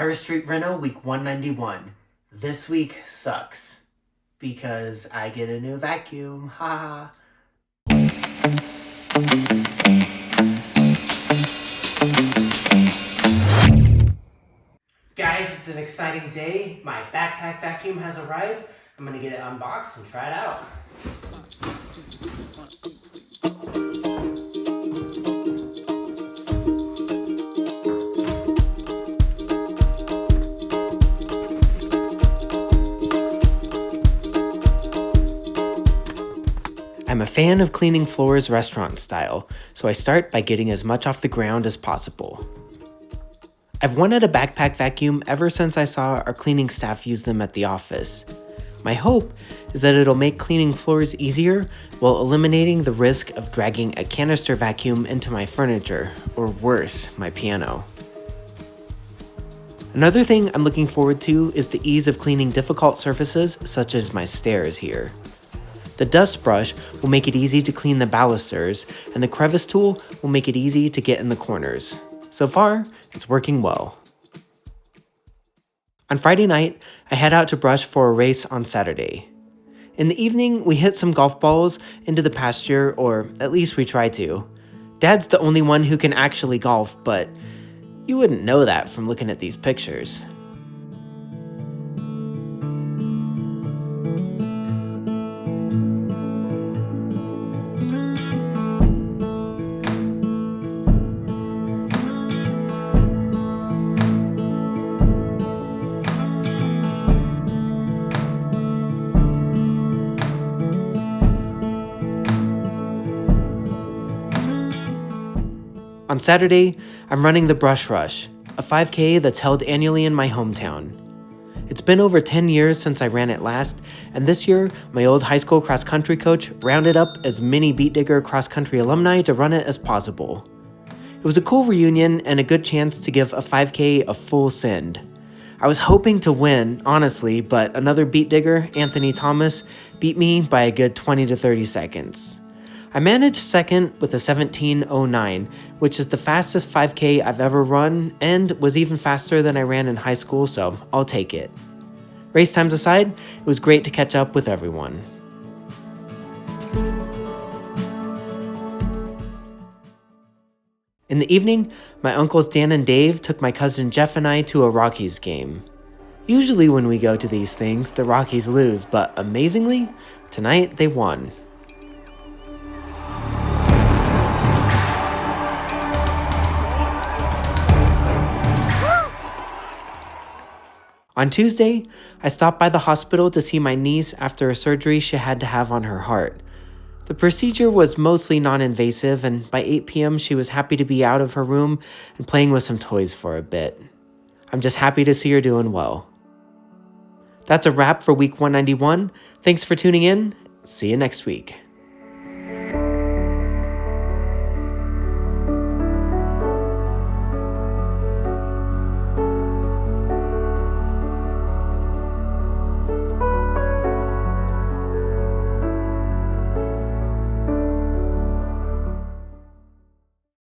Irish Street Reno, week 191. This week sucks because I get a new vacuum. Ha. Guys, it's an exciting day. My backpack vacuum has arrived. I'm gonna get it unboxed and try it out. I'm a fan of cleaning floors restaurant style, so I start by getting as much off the ground as possible. I've wanted a backpack vacuum ever since I saw our cleaning staff use them at the office. My hope is that it'll make cleaning floors easier while eliminating the risk of dragging a canister vacuum into my furniture, or worse, my piano. Another thing I'm looking forward to is the ease of cleaning difficult surfaces such as my stairs here. The dust brush will make it easy to clean the balusters, and the crevice tool will make it easy to get in the corners. So far, it's working well. On Friday night, I head out to brush for a race on Saturday. In the evening, we hit some golf balls into the pasture, or at least we try to. Dad's the only one who can actually golf, but you wouldn't know that from looking at these pictures. On Saturday, I'm running the Brush Rush, a 5K that's held annually in my hometown. It's been over 10 years since I ran it last, and this year, my old high school cross-country coach rounded up as many Beat Digger cross-country alumni to run it as possible. It was a cool reunion and a good chance to give a 5K a full send. I was hoping to win, honestly, but another Beat Digger, Anthony Thomas, beat me by a good 20 to 30 seconds. I managed second with a 17:09, which is the fastest 5K I've ever run and was even faster than I ran in high school, so I'll take it. Race times aside, it was great to catch up with everyone. In the evening, my uncles Dan and Dave took my cousin Jeff and I to a Rockies game. Usually when we go to these things, the Rockies lose, but amazingly, tonight they won. On Tuesday, I stopped by the hospital to see my niece after a surgery she had to have on her heart. The procedure was mostly non-invasive, and by 8 p.m. she was happy to be out of her room and playing with some toys for a bit. I'm just happy to see her doing well. That's a wrap for week 191. Thanks for tuning in. See you next week.